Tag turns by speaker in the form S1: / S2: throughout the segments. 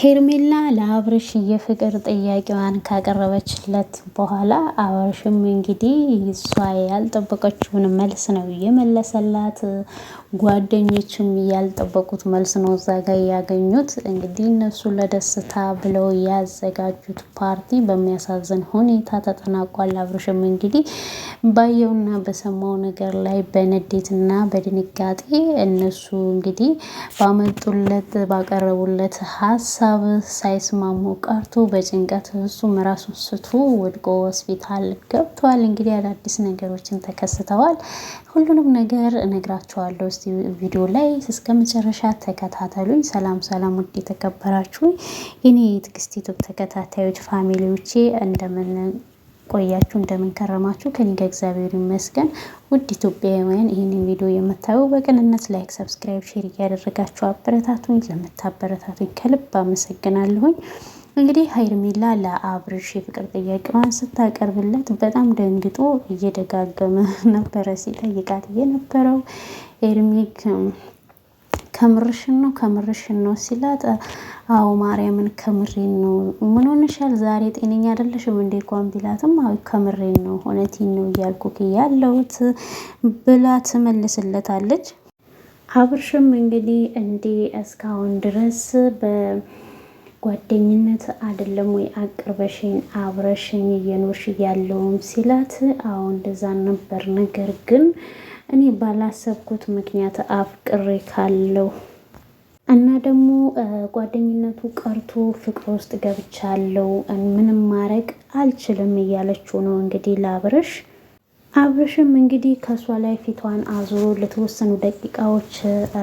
S1: ሄርሜላ ለአብርሽ የፍቅር ጥያቄዋን ካቀረበችለት በኋላ አብርሽም እንግዲህ እሷ ያልጠበቀችውን መልስ ነው የመለሰላት። ጓደኞችም ያልጠበቁት መልስ ነው እዛ ጋር ያገኙት። እንግዲህ እነሱ ለደስታ ብለው ያዘጋጁት ፓርቲ በሚያሳዝን ሁኔታ ተጠናቋል። አብርሽም እንግዲህ ባየውና በሰማው ነገር ላይ በንዴትና በድንጋጤ እነሱ እንግዲህ ባመጡለት ባቀረቡለት ሀሳብ ሳይስማሙ ቀርቶ በጭንቀት እሱም ራሱን ስቶ ወድቆ ሆስፒታል ገብቷል። እንግዲህ አዳዲስ ነገሮችን ተከስተዋል። ሁሉንም ነገር እነግራችኋለሁ። እስቲ ቪዲዮ ላይ እስከ መጨረሻ ተከታተሉኝ። ሰላም ሰላም፣ ውድ የተከበራችሁ የኔ የትዕግስት ዩቲዩብ ተከታታዮች ፋሚሊዎቼ እንደምን ቆያችሁ? እንደምን ከረማችሁ? ከኔ ጋር እግዚአብሔር ይመስገን። ውድ ኢትዮጵያውያን ይህንን ቪዲዮ የምታዩ በቅንነት ላይክ፣ ሰብስክራይብ፣ ሼር እያደረጋችሁ አበረታቱኝ። ለምታበረታቱኝ ከልብ አመሰግናለሁኝ። እንግዲህ ሄርሜላ ለአብርሽ የፍቅር ጥያቄዋን ስታቀርብለት በጣም ደንግጦ እየደጋገመ ነበረ ሲጠይቃት የነበረው። ኤርሚ ከምርሽን ነው ሲላት፣ አዎ ማርያምን ከምሬን ነው። ምን ሆነሻል ዛሬ ጤነኛ አይደለሽም እንዴ እንኳን ቢላትም አዎ ከምሬን ነው እውነቴን ነው እያልኩክ ያለሁት ብላ ትመልስለታለች። አብርሽም እንግዲህ እንዴ እስካሁን ድረስ በጓደኝነት አይደለም ወይ አቅርበሽኝ አብረሽኝ እየኖርሽ ያለውም ሲላት፣ አዎ እንደዛ ነበር፣ ነገር ግን እኔ ባላሰብኩት ምክንያት አፍቅሬ ካለው እና ደግሞ ጓደኝነቱ ቀርቶ ፍቅር ውስጥ ገብቻለሁ፣ ምንም ማድረግ አልችልም እያለችው ነው እንግዲህ ለአብርሽ። አብርሽም እንግዲህ ከእሷ ላይ ፊቷን አዙሮ ለተወሰኑ ደቂቃዎች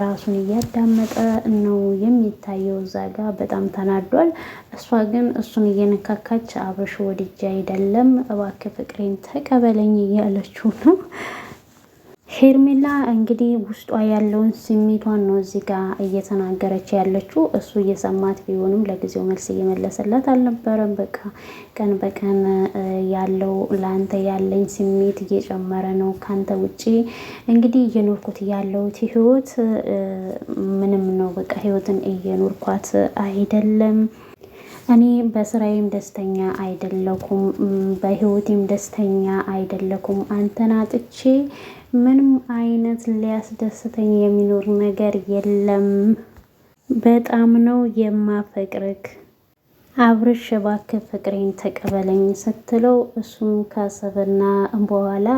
S1: ራሱን እያዳመጠ ነው የሚታየው። እዛ ጋ በጣም ተናዷል። እሷ ግን እሱን እየነካካች አብርሽ ወድጄ አይደለም እባክህ ፍቅሬን ተቀበለኝ እያለችው ነው። ሄርሜላ እንግዲህ ውስጧ ያለውን ስሜቷን ነው እዚህ ጋር እየተናገረች ያለችው። እሱ እየሰማት ቢሆንም ለጊዜው መልስ እየመለሰላት አልነበረም። በቃ ቀን በቀን ያለው ለአንተ ያለኝ ስሜት እየጨመረ ነው። ካንተ ውጪ እንግዲህ እየኖርኩት ያለሁት ህይወት ምንም ነው። በቃ ህይወትን እየኖርኳት አይደለም። እኔ በስራዬም ደስተኛ አይደለኩም፣ በህይወቴም ደስተኛ አይደለኩም። አንተን አጥቼ ምንም አይነት ሊያስደስተኝ የሚኖር ነገር የለም። በጣም ነው የማፈቅርክ አብርሽ፣ እባክህ ፍቅሬን ተቀበለኝ ስትለው እሱም ካሰበና በኋላ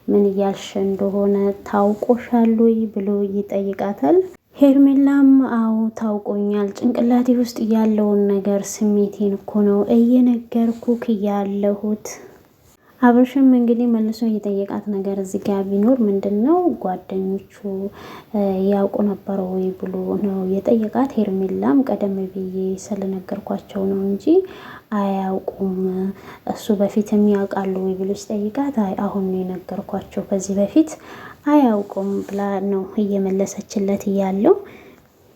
S1: ምን እያልሽ እንደሆነ ታውቆሻል ወይ ብሎ ይጠይቃታል። ሄርሜላም አዎ ታውቆኛል፣ ጭንቅላቴ ውስጥ ያለውን ነገር ስሜቴን እኮ ነው እየነገርኩክ ያለሁት። አብርሽም እንግዲህ መልሶ እየጠየቃት ነገር እዚህ ጋር ቢኖር ምንድን ነው ጓደኞቹ ያውቁ ነበረ ወይ ብሎ ነው የጠየቃት። ሄርሜላም ቀደም ብዬ ስለነገርኳቸው ነው እንጂ አያውቁም፣ እሱ በፊትም ያውቃሉ ወይ ብሎ ሲጠይቃት አይ አሁን ነው የነገርኳቸው፣ ከዚህ በፊት አያውቁም ብላ ነው እየመለሰችለት እያለው።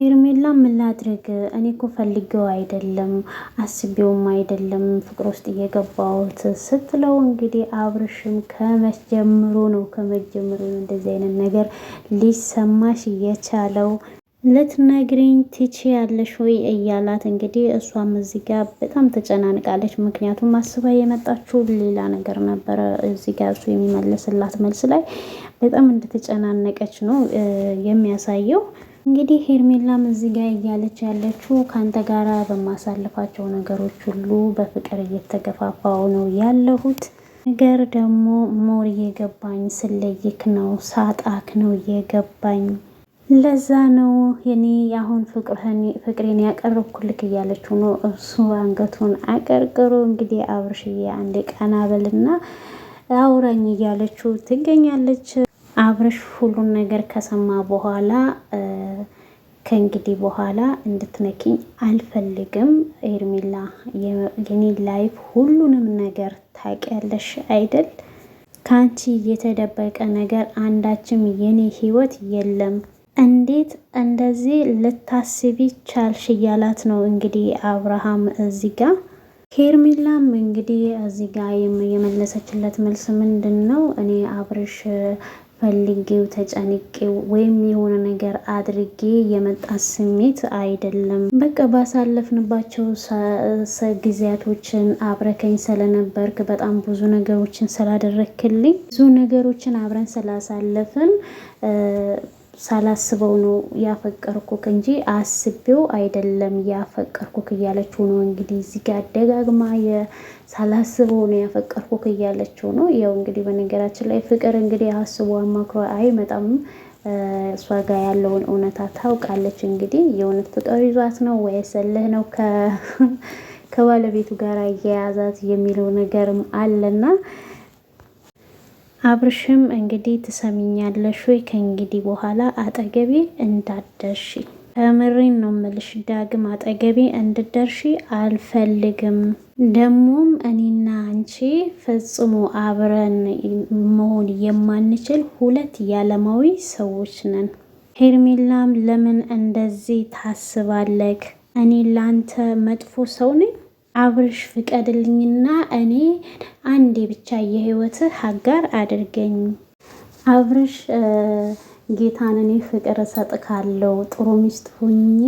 S1: ሄርሜላ ምን ላድርግ እኔ እኮ ፈልጌው አይደለም አስቤውም አይደለም ፍቅር ውስጥ እየገባሁት ስትለው፣ እንግዲህ አብርሽም ከመጀመሩ ነው እንደዚህ አይነት ነገር ሊሰማሽ የቻለው ልትነግሪኝ ትችያለሽ ወይ እያላት እንግዲህ እሷም እዚህ ጋር በጣም ተጨናንቃለች። ምክንያቱም አስባ የመጣችው ሌላ ነገር ነበረ። እዚህ ጋር እሱ የሚመልስላት መልስ ላይ በጣም እንደተጨናነቀች ነው የሚያሳየው። እንግዲህ ሄርሜላም እዚህ ጋር እያለች ያለችው ካንተ ጋራ በማሳልፋቸው ነገሮች ሁሉ በፍቅር እየተገፋፋው ነው ያለሁት፣ ነገር ደግሞ ሞር እየገባኝ ስለይክ ነው ሳጣክ ነው እየገባኝ፣ ለዛ ነው የኔ አሁን ፍቅሬን ያቀረብኩልክ እያለችው ነው። እሱ አንገቱን አቀርቅሮ እንግዲህ አብርሽዬ አንዴ ቀና በልና አውራኝ እያለችው ትገኛለች። አብርሽ ሁሉን ነገር ከሰማ በኋላ ከእንግዲህ በኋላ እንድትነኪኝ አልፈልግም ሄርሜላ፣ የኔ ላይፍ ሁሉንም ነገር ታውቂያለሽ አይደል? ከአንቺ የተደበቀ ነገር አንዳችም የኔ ህይወት የለም። እንዴት እንደዚህ ልታስቢ ቻልሽ? እያላት ነው እንግዲህ አብርሃም እዚህ ጋር። ሄርሜላም እንግዲህ እዚህ ጋር የመለሰችለት መልስ ምንድን ነው? እኔ አብርሽ ፈልጌው ተጨንቄው ወይም የሆነ ነገር አድርጌ የመጣ ስሜት አይደለም። በቃ ባሳለፍንባቸው ጊዜያቶችን አብረከኝ ስለነበርክ በጣም ብዙ ነገሮችን ስላደረክልኝ ብዙ ነገሮችን አብረን ስላሳለፍን ሳላስበው ነው ያፈቀርኩክ እንጂ አስቤው አይደለም ያፈቀርኩክ እያለችው ነው። እንግዲህ እዚህ ጋር ደጋግማ ሳላስበው ነው ያፈቀርኩክ እያለችው ነው። ያው እንግዲህ በነገራችን ላይ ፍቅር እንግዲህ አስቦ አማክሮ አይመጣም። እሷ ጋር ያለውን እውነታ ታውቃለች። እንግዲህ የእውነት ፍቅር ይዟት ነው ወይስ እልህ ነው ከባለቤቱ ጋር እየያዛት የሚለው ነገርም አለና አብርሽም እንግዲህ ትሰሚኛለሽ ወይ? ከእንግዲህ በኋላ አጠገቤ እንዳትደርሺ፣ ከምሬን ነው የምልሽ። ዳግም አጠገቤ እንድትደርሺ አልፈልግም። ደግሞም እኔና አንቺ ፈጽሞ አብረን መሆን የማንችል ሁለት የዓለማዊ ሰዎች ነን። ሄርሜላም ለምን እንደዚህ ታስባለክ? እኔ ላንተ መጥፎ ሰው ነኝ? አብርሽ ፍቀድልኝና እኔ አንዴ ብቻ የህይወትህ አጋር አድርገኝ። አብርሽ ጌታን እኔ ፍቅር እሰጥካለሁ፣ ጥሩ ሚስት ሆኜ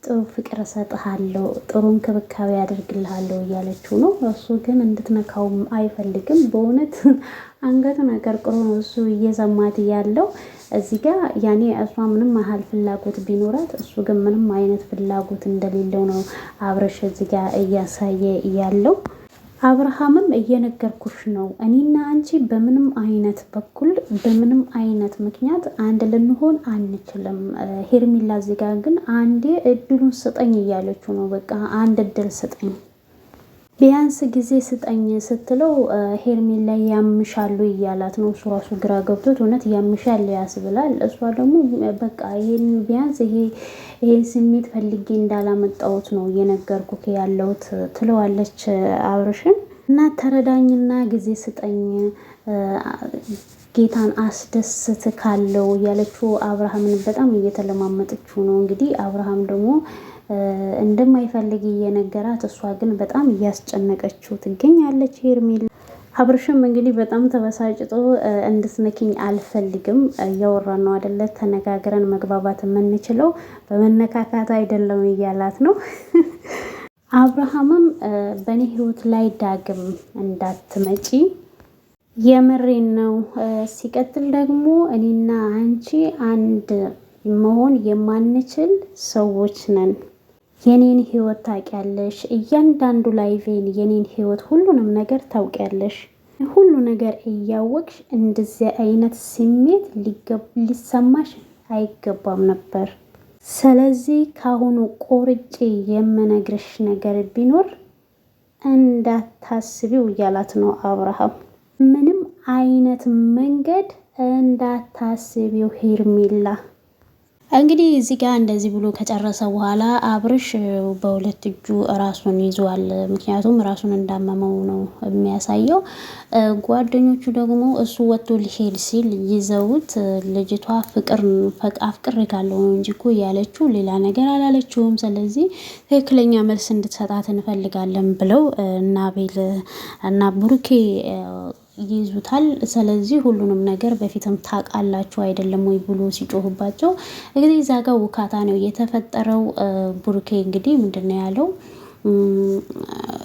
S1: ጥሩ ፍቅር እሰጥሃለሁ፣ ጥሩ እንክብካቤ አድርግልሃለሁ እያለችው ነው። እሱ ግን እንድትነካውም አይፈልግም። በእውነት አንገቱን አቀርቅሮ ነው እሱ እየሰማት ያለው። እዚህ ጋር ያኔ እሷ ምንም ያህል ፍላጎት ቢኖራት እሱ ግን ምንም አይነት ፍላጎት እንደሌለው ነው አብርሽ እዚህ ጋር እያሳየ ያለው። አብርሃምም እየነገርኩሽ ነው እኔና አንቺ በምንም አይነት በኩል በምንም አይነት ምክንያት አንድ ልንሆን አንችልም። ሄርሜላ እዚህ ጋር ግን አንዴ እድሉን ስጠኝ እያለችው ነው። በቃ አንድ እድል ስጠኝ፣ ቢያንስ ጊዜ ስጠኝ ስትለው ሄርሜላ ያምሻሉ እያላት ነው። እሱ ራሱ ግራ ገብቶት እውነት ያምሻል ያስብላል። እሷ ደግሞ በቃ ይሄን ቢያንስ ይሄን ስሜት ፈልጌ እንዳላመጣሁት ነው እየነገርኩህ ያለሁት ትለዋለች አብርሽን። እና ተረዳኝና ጊዜ ስጠኝ ጌታን አስደስት ካለው ያለችው አብርሃምን በጣም እየተለማመጠችው ነው። እንግዲህ አብርሃም ደግሞ እንደማይፈልግ እየነገራት እሷ ግን በጣም እያስጨነቀችው ትገኛለች ሄርሜላ። አብርሽም እንግዲህ በጣም ተበሳጭቶ እንድትነኪኝ አልፈልግም፣ እያወራን ነው አይደለ? ተነጋግረን መግባባት የምንችለው በመነካካት አይደለም እያላት ነው። አብርሃምም በእኔ ህይወት ላይ ዳግም እንዳትመጪ የምሬን ነው። ሲቀጥል ደግሞ እኔና አንቺ አንድ መሆን የማንችል ሰዎች ነን። የኔን ህይወት ታውቂያለሽ፣ እያንዳንዱ ላይቬን የኔን ህይወት ሁሉንም ነገር ታውቂያለሽ። ሁሉ ነገር እያወቅሽ እንደዚህ አይነት ስሜት ሊሰማሽ አይገባም ነበር። ስለዚህ ካሁኑ ቆርጬ የምነግርሽ ነገር ቢኖር እንዳታስቢው እያላት ነው አብርሃም። ምንም አይነት መንገድ እንዳታስቢው ሄርሜላ። እንግዲህ እዚህ ጋር እንደዚህ ብሎ ከጨረሰ በኋላ አብርሽ በሁለት እጁ ራሱን ይዟል። ምክንያቱም ራሱን እንዳመመው ነው የሚያሳየው። ጓደኞቹ ደግሞ እሱ ወጥቶ ሊሄድ ሲል ይዘውት ልጅቷ አፍቅር ካለው ነው እንጂ እኮ ያለችው ሌላ ነገር አላለችውም። ስለዚህ ትክክለኛ መልስ እንድትሰጣት እንፈልጋለን ብለው እና ቤል እና ብሩኬ ይይዙታል። ስለዚህ ሁሉንም ነገር በፊትም ታውቃላችሁ አይደለም ወይ ብሎ ሲጮህባቸው እንግዲህ እዛ ጋር ውካታ ነው የተፈጠረው። ብሩኬ እንግዲህ ምንድነው ያለው?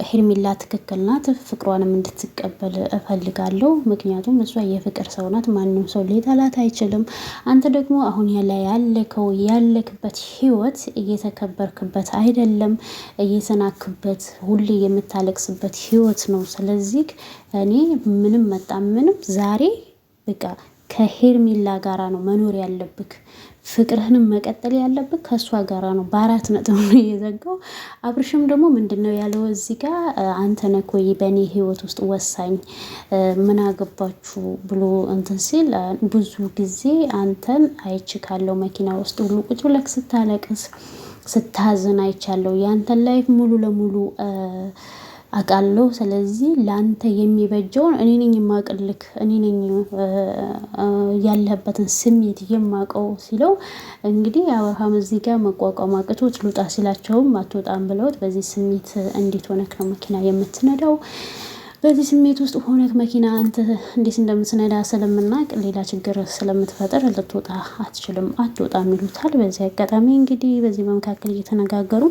S1: ሄርሜላ ትክክል ናት፣ ፍቅሯንም እንድትቀበል እፈልጋለሁ። ምክንያቱም እሷ የፍቅር ሰው ናት፣ ማንም ሰው ሊጠላት አይችልም። አንተ ደግሞ አሁን ያለክበት ህይወት እየተከበርክበት አይደለም፣ እየተናክበት ሁሌ የምታለቅስበት ህይወት ነው። ስለዚህ እኔ ምንም መጣ ምንም ዛሬ በቃ ከሄርሜላ ጋራ ነው መኖር ያለብክ። ፍቅርህንም መቀጠል ያለብህ ከእሷ ጋራ ነው። በአራት ነጥብ ነው የዘጋው። አብርሽም ደግሞ ምንድነው ያለው እዚህ ጋር አንተ ነህ እኮ በእኔ ህይወት ውስጥ ወሳኝ፣ ምን አገባችሁ ብሎ እንትን ሲል ብዙ ጊዜ አንተን አይችካለው መኪና ውስጥ ሁሉ ቁጭ ብለህ ስታለቅስ ስታዝን አይቻለሁ። ያንተን ላይፍ ሙሉ ለሙሉ አውቃለሁ። ስለዚህ ለአንተ የሚበጀውን እኔ ነኝ የማቅልክ፣ እኔ ነኝ ያለህበትን ስሜት የማውቀው ሲለው እንግዲህ አብርሃም እዚህ ጋር መቋቋም አቅቶት ልውጣ ሲላቸውም አትወጣም ብለውት በዚህ ስሜት እንዴት ሆነክ ነው መኪና የምትነዳው? በዚህ ስሜት ውስጥ ሆነህ መኪና አንተ እንዴት እንደምትነዳ ስለምናቅ ሌላ ችግር ስለምትፈጥር ልትወጣ አትችልም፣ አትወጣም ይሉታል። በዚህ አጋጣሚ እንግዲህ በዚህ በመካከል እየተነጋገሩ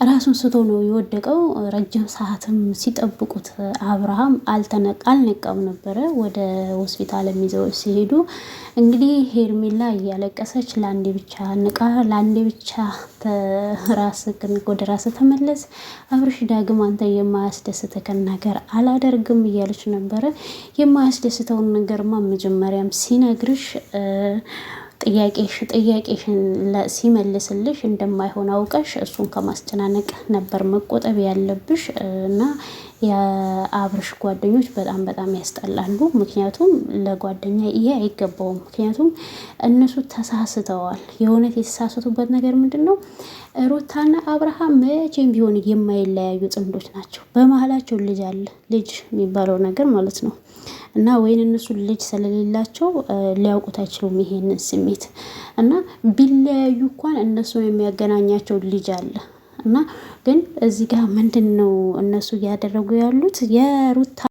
S1: ራሱን ስቶ ነው የወደቀው። ረጅም ሰዓትም ሲጠብቁት አብርሃም አልነቃም ነበረ። ወደ ሆስፒታል ይዘው ሲሄዱ እንግዲህ ሄርሜላ እያለቀሰች ለአንዴ ብቻ ንቃ፣ ለአንዴ ብቻ ወደ ራስ ተመለስ፣ አብርሽ ዳግም አንተ የማያስደስትከን ነገር አላደርግም እያለች ነበረ። የማያስደስተውን ነገርማ መጀመሪያም ሲነግርሽ ጥያቄሽን ሲመልስልሽ እንደማይሆን አውቀሽ እሱን ከማስጨናነቅ ነበር መቆጠብ ያለብሽ። እና የአብርሽ ጓደኞች በጣም ያስጠላሉ። ምክንያቱም ለጓደኛ ይሄ አይገባውም። ምክንያቱም እነሱ ተሳስተዋል። የእውነት የተሳሰቱበት ነገር ምንድን ነው? ሩታና አብርሃም መቼም ቢሆን የማይለያዩ ጥንዶች ናቸው። በመሀላቸው ልጅ አለ፣ ልጅ የሚባለው ነገር ማለት ነው። እና ወይን እነሱ ልጅ ስለሌላቸው ሊያውቁት አይችሉም ይሄንን ስሜት። እና ቢለያዩ እንኳን እነሱ የሚያገናኛቸው ልጅ አለ። እና ግን እዚህ ጋር ምንድን ነው እነሱ እያደረጉ ያሉት የሩታ